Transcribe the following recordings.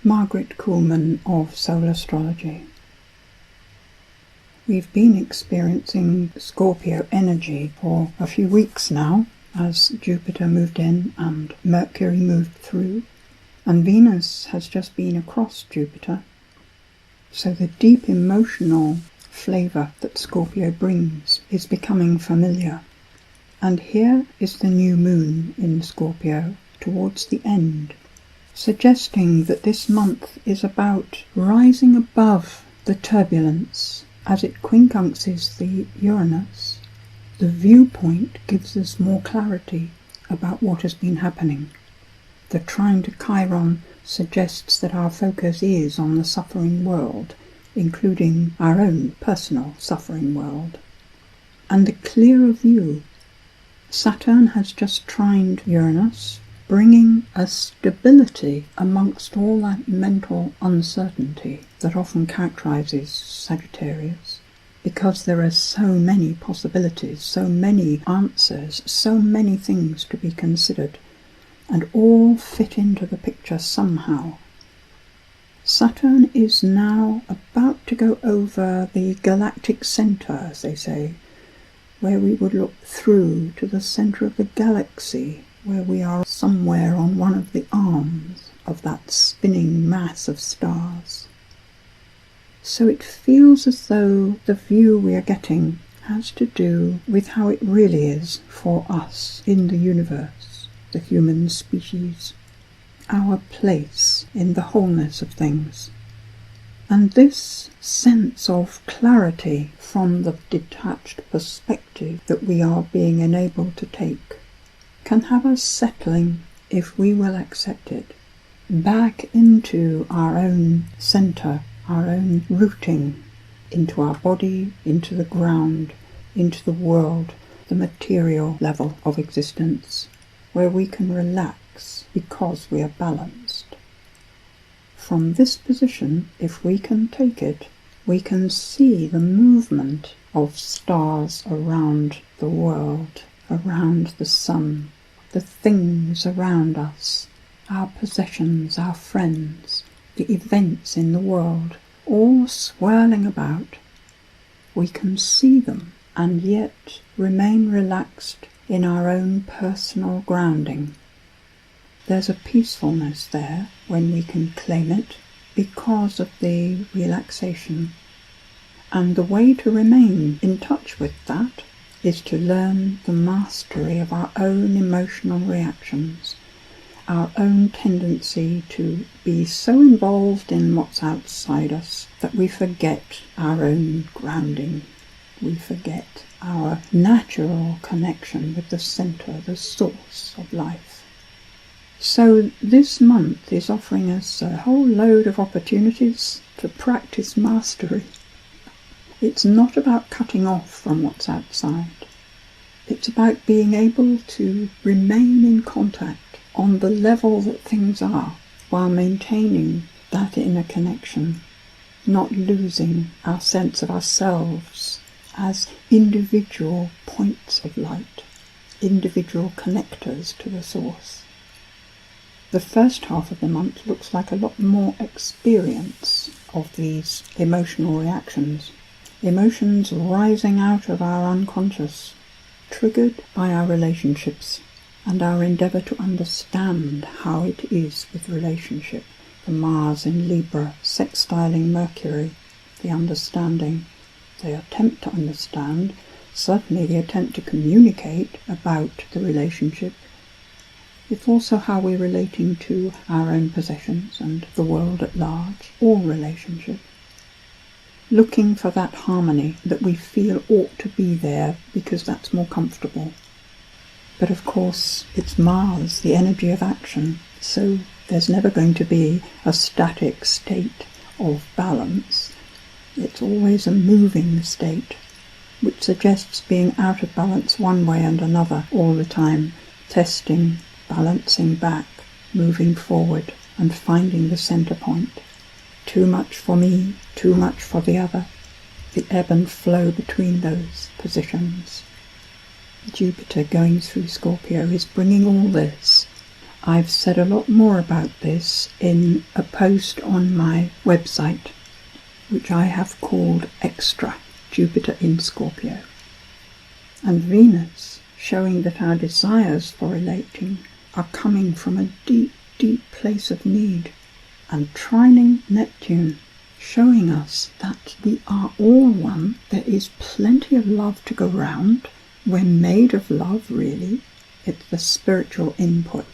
Margaret Kuhlman of Solar Astrology. We've been experiencing Scorpio energy for a few weeks now as Jupiter moved in and Mercury moved through, and Venus has just been across Jupiter. So the deep emotional flavour that Scorpio brings is becoming familiar. And here is the new moon in Scorpio towards the end, suggesting that this month is about rising above the turbulence as it quincunxes the Uranus. The viewpoint gives us more clarity about what has been happening. The trine to Chiron suggests that our focus is on the suffering world, including our own personal suffering world. And the clearer view. Saturn has just trined Uranus, bringing a stability amongst all that mental uncertainty that often characterises Sagittarius, because there are so many possibilities, so many answers, so many things to be considered, and all fit into the picture somehow. Saturn is now about to go over the galactic centre, as they say, where we would look through to the centre of the galaxy, where we are somewhere on one of the arms of that spinning mass of stars. So it feels as though the view we are getting has to do with how it really is for us in the universe, the human species, our place in the wholeness of things. And this sense of clarity from the detached perspective that we are being enabled to take can have us settling, if we will accept it, back into our own centre, our own rooting, into our body, into the ground, into the world, the material level of existence, where we can relax because we are balanced. From this position, if we can take it, we can see the movement of stars around the world, around the sun, the things around us, our possessions, our friends, the events in the world, all swirling about. We can see them and yet remain relaxed in our own personal grounding. There's a peacefulness there when we can claim it because of the relaxation. And the way to remain in touch with that is to learn the mastery of our own emotional reactions, our own tendency to be so involved in what's outside us that we forget our own grounding. We forget our natural connection with the centre, the source of life. So this month is offering us a whole load of opportunities to practice mastery. It's not about cutting off from what's outside. It's about being able to remain in contact on the level that things are, while maintaining that inner connection, not losing our sense of ourselves as individual points of light, individual connectors to the source. The first half of the month looks like a lot more experience of these emotional reactions, emotions rising out of our unconscious, triggered by our relationships and our endeavour to understand how it is with relationship. The Mars in Libra, sextiling Mercury, the understanding, the attempt to understand, certainly the attempt to communicate about the relationship. It's also how we're relating to our own possessions and the world at large, all relationship. Looking for that harmony that we feel ought to be there because that's more comfortable. But of course, it's Mars, the energy of action, so there's never going to be a static state of balance. It's always a moving state, which suggests being out of balance one way and another all the time, testing, balancing back, moving forward, and finding the centre point. Too much for me, too much for the other. The ebb and flow between those positions. Jupiter going through Scorpio is bringing all this I've said a lot more about this in a post on my website, which I have called Extra, Jupiter in Scorpio. And Venus, showing that our desires for relating are coming from a deep, deep place of need, and trining Neptune, showing us that we are all one. There is plenty of love to go round. We're made of love, really. It's the spiritual input.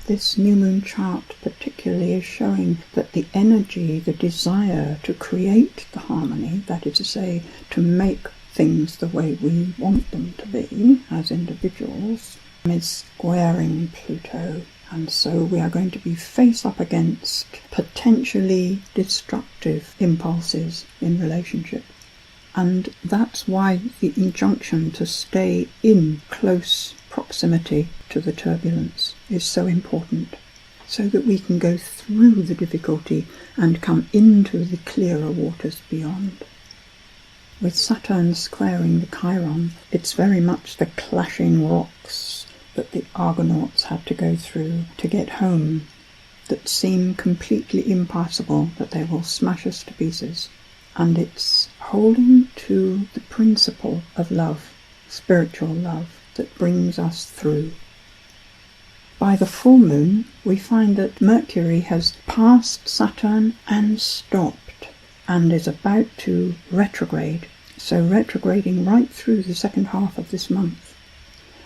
This new moon chart particularly is showing that the energy, the desire to create the harmony, that is to say, to make things the way we want them to be as individuals, is squaring Pluto. And so we are going to be face up against potentially destructive impulses in relationship. And that's why the injunction to stay in close proximity to the turbulence is so important, so that we can go through the difficulty and come into the clearer waters beyond. With Saturn squaring the Chiron, it's very much the clashing rocks that the Argonauts had to go through to get home that seem completely impassable, that they will smash us to pieces. And it's holding to the principle of love, spiritual love, that brings us through. By the full moon, we find that Mercury has passed Saturn and stopped, and is about to retrograde, so retrograding right through the second half of this month.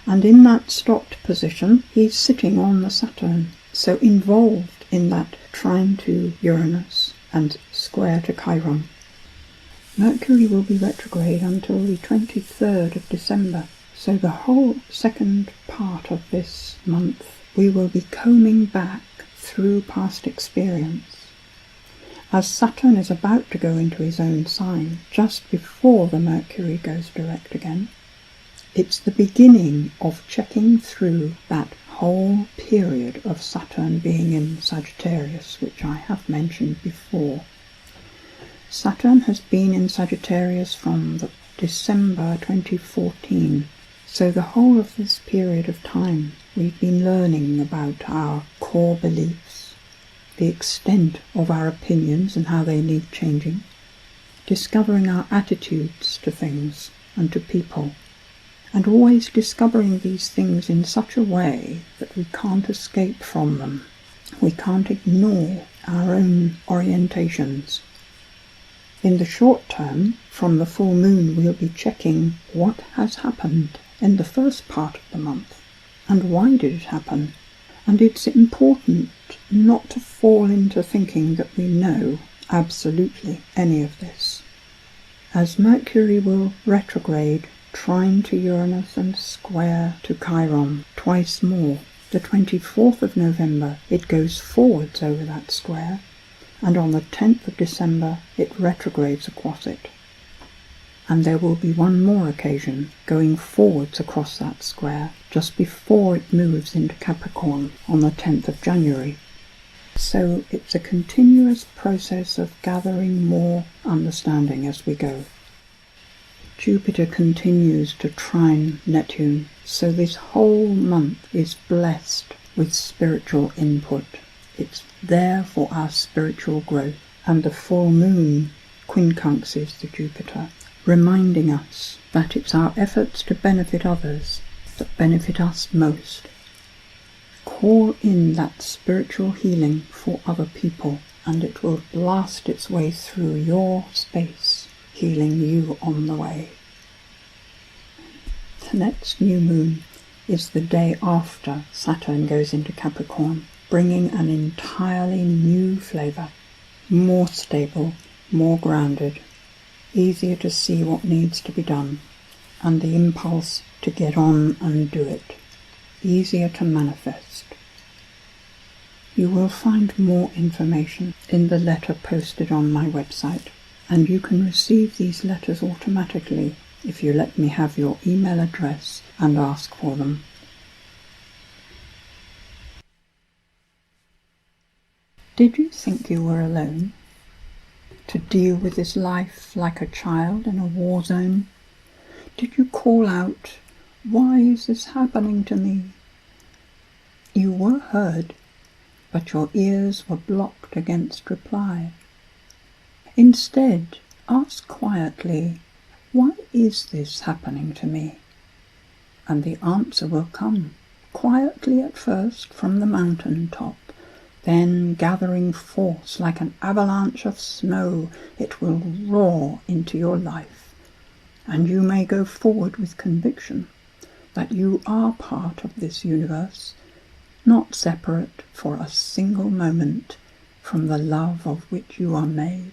And in that stopped position, he's sitting on the Saturn, so involved in that trine to Uranus and square to Chiron. Mercury will be retrograde until the 23rd of December, so the whole second part of this month we will be combing back through past experience. As Saturn is about to go into his own sign, just before the Mercury goes direct again, it's the beginning of checking through that whole period of Saturn being in Sagittarius, which I have mentioned before. Saturn has been in Sagittarius from December 2014, so the whole of this period of time we've been learning about our core beliefs, the extent of our opinions and how they need changing, discovering our attitudes to things and to people, and always discovering these things in such a way that we can't escape from them. We can't ignore our own orientations. In the short term, from the full moon, we'll be checking what has happened in the first part of the month, and why did it happen. And it's important not to fall into thinking that we know absolutely any of this. As Mercury will retrograde, trine to Uranus and square to Chiron twice more, the 24th of November it goes forwards over that square, and on the 10th of December it retrogrades across it. And there will be one more occasion going forwards across that square just before it moves into Capricorn on the 10th of January. So it's a continuous process of gathering more understanding as we go. Jupiter continues to trine Neptune, so this whole month is blessed with spiritual input. It's there for our spiritual growth, and the full moon quincunxes the Jupiter, reminding us that it's our efforts to benefit others that benefit us most. Call in that spiritual healing for other people, and it will blast its way through your space, healing you on the way. The next new moon is the day after Saturn goes into Capricorn, bringing an entirely new flavour, more stable, more grounded, easier to see what needs to be done, and the impulse to get on and do it, easier to manifest. You will find more information in the letter posted on my website, and you can receive these letters automatically if you let me have your email address and ask for them. Did you think you were alone? To deal with this life like a child in a war zone? Did you call out, "Why is this happening to me?" You were heard, but your ears were blocked against reply. Instead, ask quietly, why is this happening to me? And the answer will come, quietly at first from the mountain top, then gathering force like an avalanche of snow, it will roar into your life. And you may go forward with conviction that you are part of this universe, not separate for a single moment from the love of which you are made.